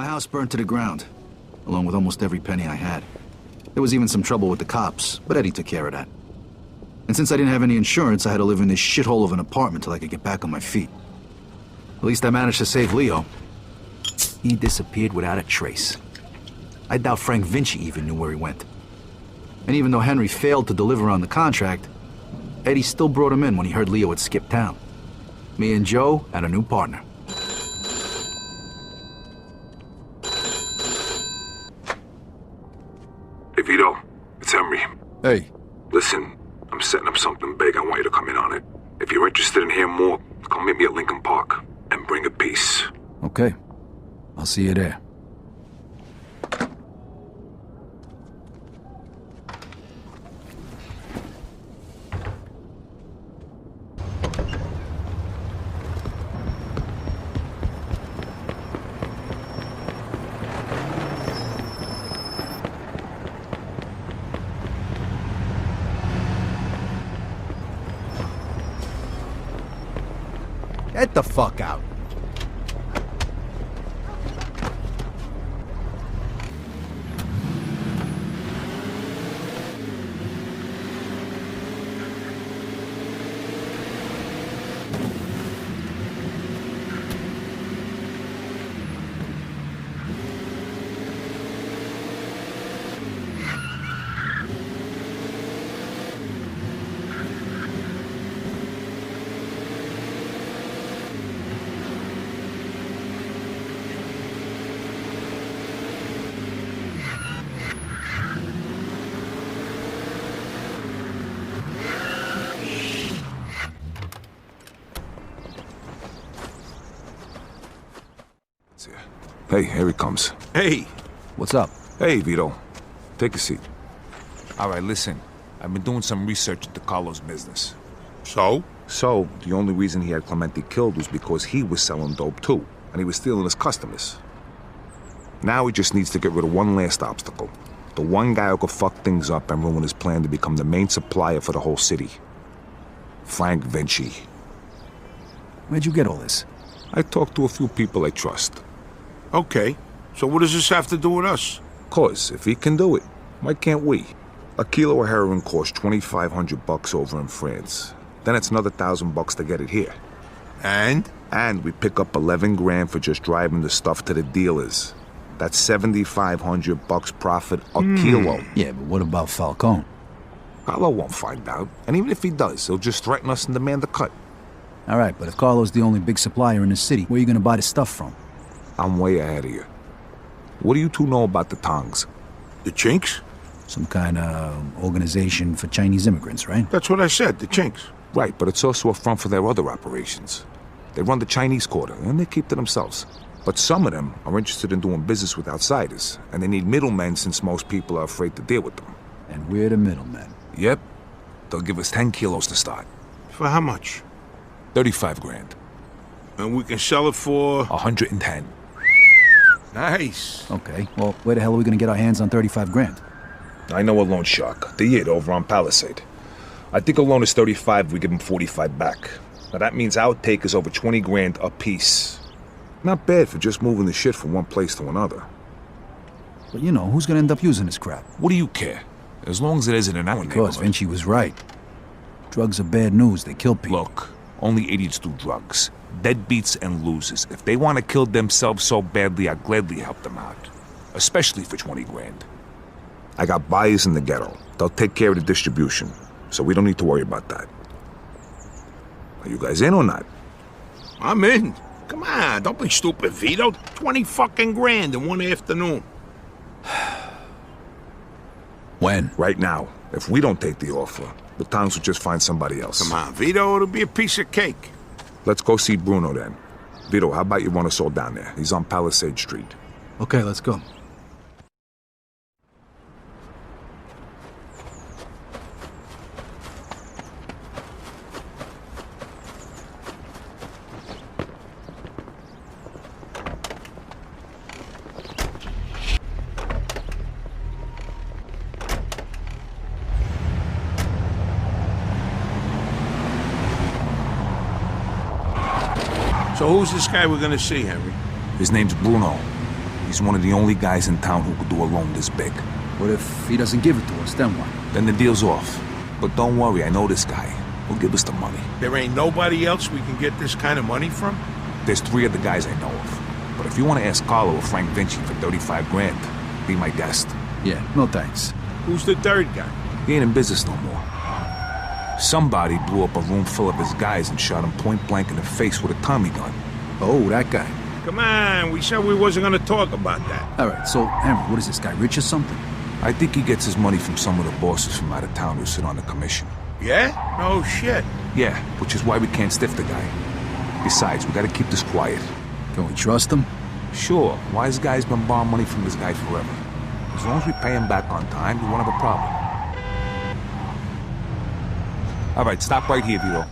My house burned to the ground, along with almost every penny I had. There was even some trouble with the cops, but Eddie took care of that. And since I didn't have any insurance, I had to live in this shithole of an apartment till I could get back on my feet. At least I managed to save Leo. He disappeared without a trace. I doubt Frank Vinci even knew where he went. And even though Henry failed to deliver on the contract, Eddie still brought him in when he heard Leo had skipped town. Me and Joe had a new partner. Hey, Vito. It's Henry. Hey. Listen, I'm setting up something big. I want you to come in on it. If you're interested in hearing more, come meet me at Lincoln Park and bring a piece. Okay. I'll see you there. Get the fuck out. Hey, here he comes. Hey! What's up? Hey, Vito. Take a seat. All right, listen. I've been doing some research into Carlo's business. So? So, the only reason he had Clemente killed was because he was selling dope too, and he was stealing his customers. Now he just needs to get rid of one last obstacle. The one guy who could fuck things up and ruin his plan to become the main supplier for the whole city. Frank Vinci. Where'd you get all this? I talked to a few people I trust. Okay. So what does this have to do with us? 'Cause if he can do it, why can't we? A kilo of heroin costs $2,500 over in France. Then it's another $1,000 to get it here. And? And we pick up 11 grand for just driving the stuff to the dealers. That's $7,500 profit a kilo. Yeah, but what about Falcone? Carlo won't find out. And even if he does, he'll just threaten us and demand a cut. All right, but if Carlo's the only big supplier in the city, where are you gonna buy the stuff from? I'm way ahead of you. What do you two know about the Tongs? The Chinks? Some kind of organization for Chinese immigrants, right? That's what I said, the Chinks. Right, but it's also a front for their other operations. They run the Chinese quarter, and they keep to themselves. But some of them are interested in doing business with outsiders, and they need middlemen since most people are afraid to deal with them. And we're the middlemen. Yep. They'll give us 10 kilos to start. For how much? 35 grand. And we can sell it for... 110. Nice. Okay, well, where the hell are we gonna get our hands on 35 grand? I know a loan shark. The Yid over on Palisade. I think a loan is 35, we give him 45 back. Now that means our take is over 20 grand a piece. Not bad for just moving the shit from one place to another. But you know, who's gonna end up using this crap? What do you care? As long as it isn't in our Because neighborhood. Vinci was right. Drugs are bad news, they kill people. Look, only idiots do drugs. Deadbeats and losers. If they want to kill themselves so badly, I'd gladly help them out. Especially for 20 grand. I got buyers in the ghetto. They'll take care of the distribution, so we don't need to worry about that. Are you guys in or not? I'm in. Come on, don't be stupid, Vito. 20 fucking grand in one afternoon. When? Right now. If we don't take the offer, the Tongs will just find somebody else. Come on, Vito, it'll be a piece of cake. Let's go see Bruno then. Vito, how about you run us all down there? He's on Palisade Street. Okay, let's go. So who's this guy we're gonna see, Henry? His name's Bruno. He's one of the only guys in town who could do a loan this big. What if he doesn't give it to us, then what? Then the deal's off. But don't worry, I know this guy. He'll give us the money. There ain't nobody else we can get this kind of money from? There's 3 other guys I know of. But if you want to ask Carlo or Frank Vinci for 35 grand, be my guest. Yeah, no thanks. Who's the third guy? He ain't in business no more. Somebody blew up a room full of his guys and shot him point blank in the face with a Tommy gun. Oh, that guy. Come on, we said we wasn't gonna talk about that. All right, so, Henry, what is this guy, rich or something? I think he gets his money from some of the bosses from out of town who sit on the commission. Yeah? No shit. Yeah, which is why we can't stiff the guy. Besides, we gotta keep this quiet. Can we trust him? Sure, wise guy's been borrowing money from this guy forever. As long as we pay him back on time, we won't have a problem. All right, stop right here, Vito.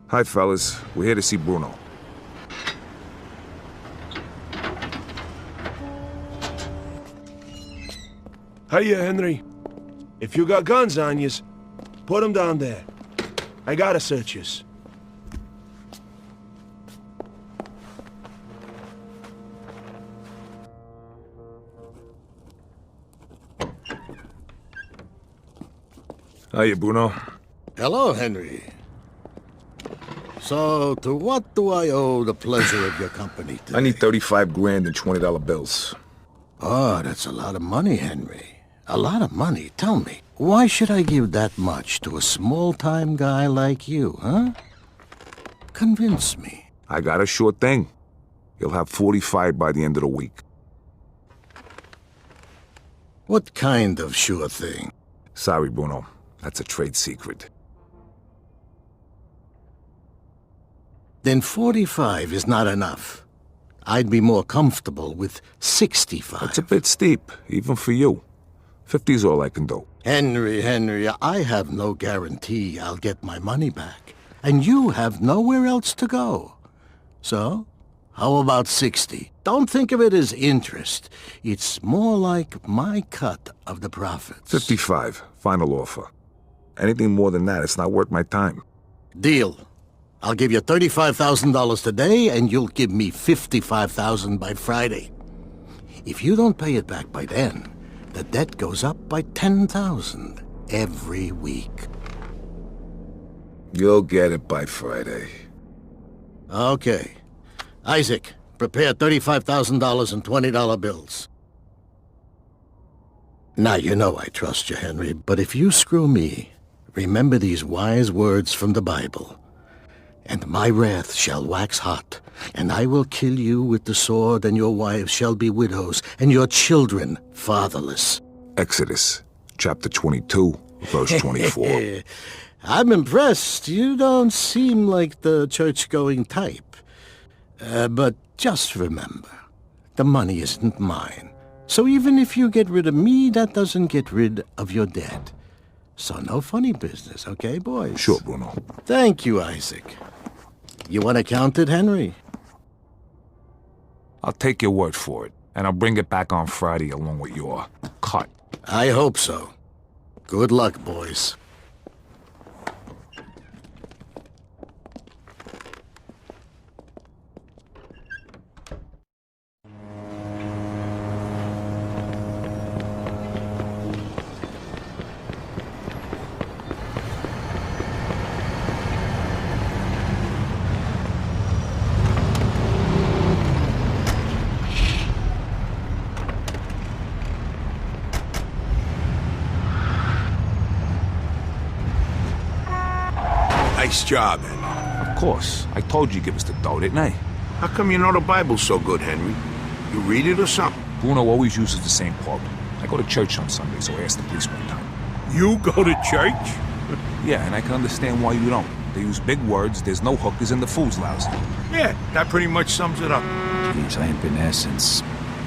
Hi, fellas. We're here to see Bruno. Hiya, Henry. If you got guns on yous, put them down there. I gotta search yous. Hiya, Bruno. Hello, Henry. So, to what do I owe the pleasure of your company today? I need 35 grand in $20 bills. Oh, that's a lot of money, Henry. A lot of money. Tell me, why should I give that much to a small-time guy like you, huh? Convince me. I got a sure thing. You'll have 45 by the end of the week. What kind of sure thing? Sorry, Bruno. That's a trade secret. Then 45 is not enough. I'd be more comfortable with 65. It's a bit steep, even for you. 50's all I can do. Henry, I have no guarantee I'll get my money back. And you have nowhere else to go. So, how about 60? Don't think of it as interest. It's more like my cut of the profits. 55, final offer. Anything more than that, it's not worth my time. Deal. I'll give you $35,000 today, and you'll give me $55,000 by Friday. If you don't pay it back by then, the debt goes up by $10,000 every week. You'll get it by Friday. Okay. Isaac, prepare $35,000 in $20 bills. Now, you know I trust you, Henry, but if you screw me, remember these wise words from the Bible. And my wrath shall wax hot, and I will kill you with the sword, and your wives shall be widows, and your children fatherless. Exodus, chapter 22, verse 24. I'm impressed. You don't seem like the church-going type. But just remember, the money isn't mine. So even if you get rid of me, that doesn't get rid of your debt. So no funny business, okay, boys? Sure, Bruno. Thank you, Isaac. You want to count it, Henry? I'll take your word for it, and I'll bring it back on Friday along with your cut. I hope so. Good luck, boys. Nice job, Henry. Of course. I told you to give us the dough, didn't I? How come you know the Bible so good, Henry? You read it or something? Bruno always uses the same quote. I go to church on Sunday, so I asked the police one time. You go to church? Yeah, and I can understand why you don't. They use big words, there's no hookers, and the food's lousy. Yeah, that pretty much sums it up. Jeez, I ain't been there since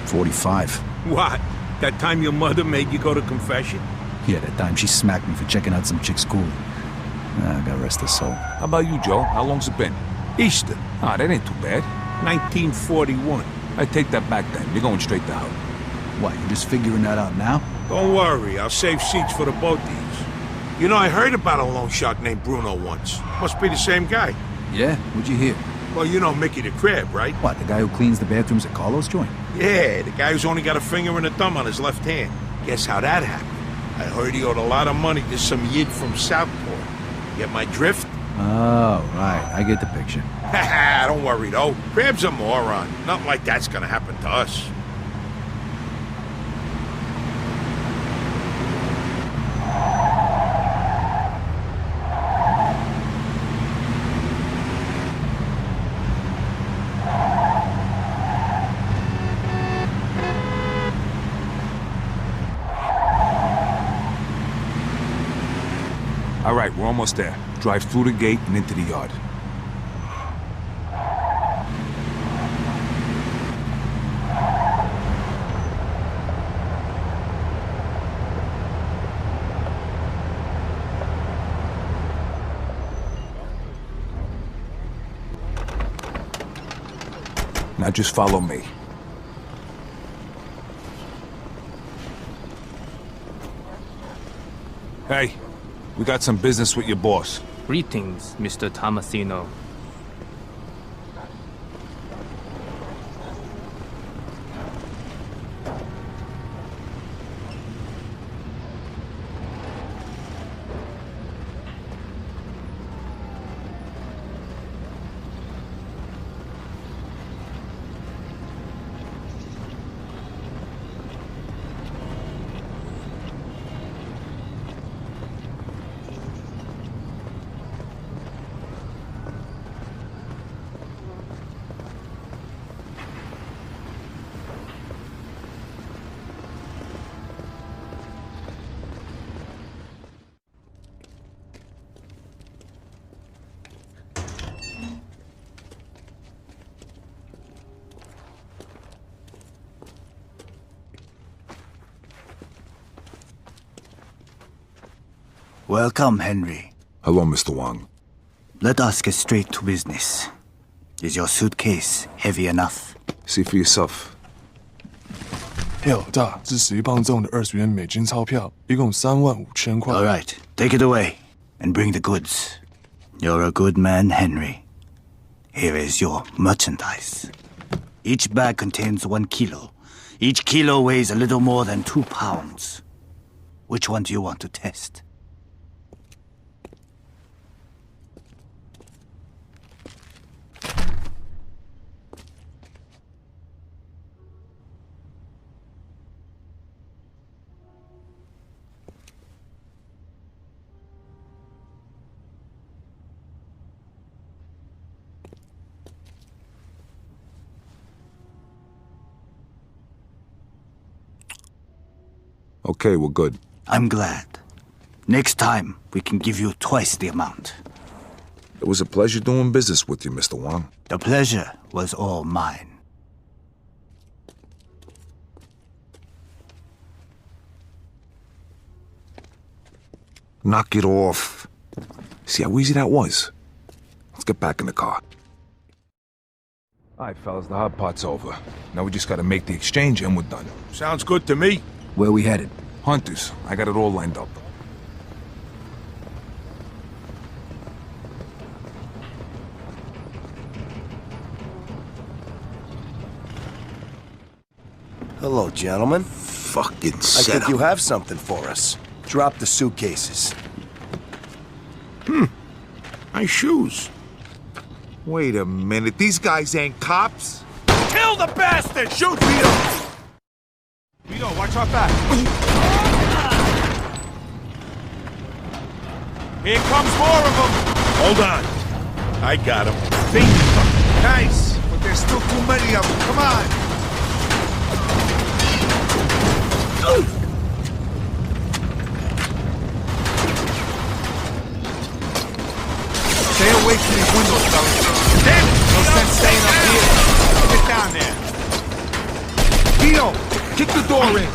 45. What? That time your mother made you go to confession? Yeah, that time she smacked me for checking out some chick's school. God rest her soul. How about you, Joe? How long's it been? Easter. Ah, that ain't too bad. 1941. I take that back then. You're going straight to hell. What, you're just figuring that out now? Don't worry, I'll save seats for the both of yous. You know, I heard about a loan shark named Bruno once. Must be the same guy. Yeah? What'd you hear? Well, you know Mickey the Crab, right? What, the guy who cleans the bathrooms at Carlos' joint? Yeah, the guy who's only got a finger and a thumb on his left hand. Guess how that happened? I heard he owed a lot of money to some yid from Southport. Get my drift? Oh, right. I get the picture. Haha, don't worry though. Crab's a moron. Nothing like that's gonna happen to us. All right, we're almost there. Drive through the gate and into the yard. Now just follow me. Hey, we got some business with your boss. Greetings, Mr. Tomasino. Welcome, Henry. Hello, Mr. Wang. Let us get straight to business. Is your suitcase heavy enough? See for yourself. 票价是11磅重的20元美金钞票，一共35000块。 All right, take it away and bring the goods. You're a good man, Henry. Here is your merchandise. Each bag contains 1 kilo. Each kilo weighs a little more than 2 pounds. Which one do you want to test? Okay, we're good. I'm glad. Next time, we can give you twice the amount. It was a pleasure doing business with you, Mr. Wang. The pleasure was all mine. Knock it off. See how easy that was? Let's get back in the car. All right, fellas, the hard part's over. Now we just gotta make the exchange and we're done. Sounds good to me. Where we headed? Hunters, I got it all lined up. Hello, gentlemen. Fucking I set think up. you have something for us. Drop the suitcases. Nice shoes. Wait a minute, these guys ain't cops? Kill the bastard! Shoot, Vito! Vito, watch our back. Here comes more of them. Hold on. I got him. Nice, but there's still too many of them. Come on. Stay away from these windows, fellas. Damn it! No sense staying up here. Get down there. Vito, kick the door in.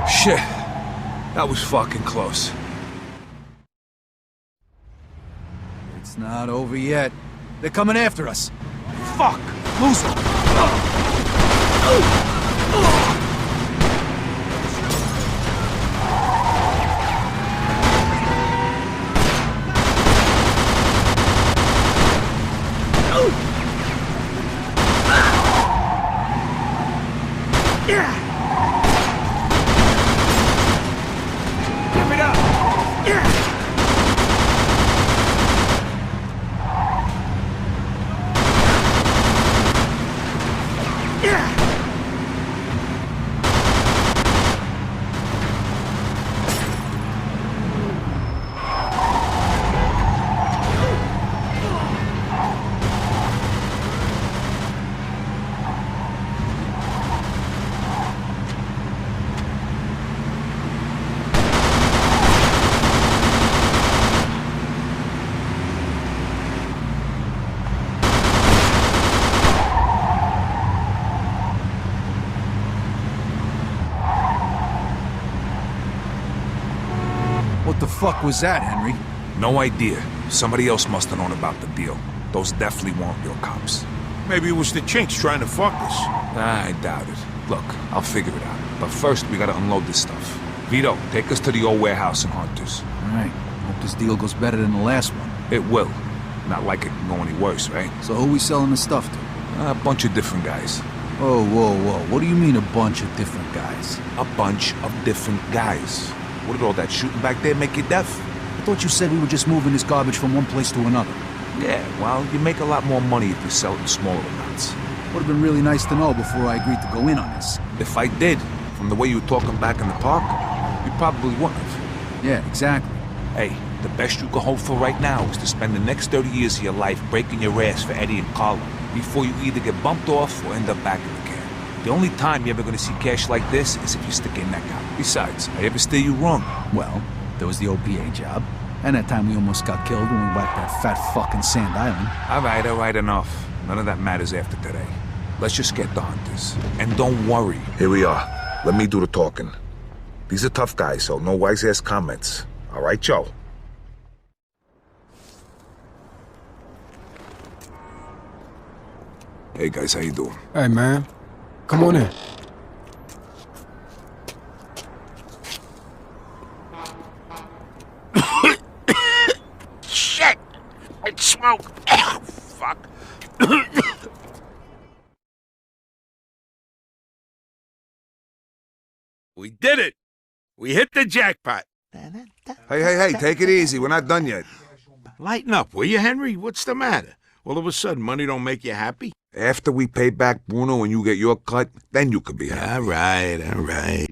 Shit. That was fucking close. It's not over yet. They're coming after us. Fuck! Lose it! What the fuck was that, Henry? No idea. Somebody else must have known about the deal. Those definitely weren't your cops. Maybe it was the chinks trying to fuck us. I doubt it. Look, I'll figure it out. But first, we gotta unload this stuff. Vito, take us to the old warehouse in Hunters. All right. Hope this deal goes better than the last one. It will. Not like it can go any worse, right? So who we selling the stuff to? A bunch of different guys. Oh, whoa, whoa. What do you mean a bunch of different guys? A bunch of different guys. What did all that shooting back there make you deaf? I thought you said we were just moving this garbage from one place to another. Yeah, well, you make a lot more money if you sell it in smaller amounts. Would have been really nice to know before I agreed to go in on this. If I did, from the way you were talking back in the park, you probably wouldn't have. Yeah, exactly. Hey, the best you can hope for right now is to spend the next 30 years of your life breaking your ass for Eddie and Carla before you either get bumped off or end up back in the can. The only time you're ever gonna see cash like this is if you stick your neck out. Besides, I ever steer you wrong? Well, there was the OPA job, and that time we almost got killed when we wiped that fat fucking Sand Island. All right, enough. None of that matters after today. Let's just get the Hunters. And don't worry. Here we are. Let me do the talking. These are tough guys, so no wise-ass comments. All right, Joe? Hey, guys, how you doing? Hey, man. Come on in. Shit! It's smoke! Oh, fuck! We did it! We hit the jackpot! Hey, take it easy. We're not done yet. Lighten up, will you, Henry? What's the matter? All of a sudden, money don't make you happy? After we pay back Bruno and you get your cut, then you could be happy. All right.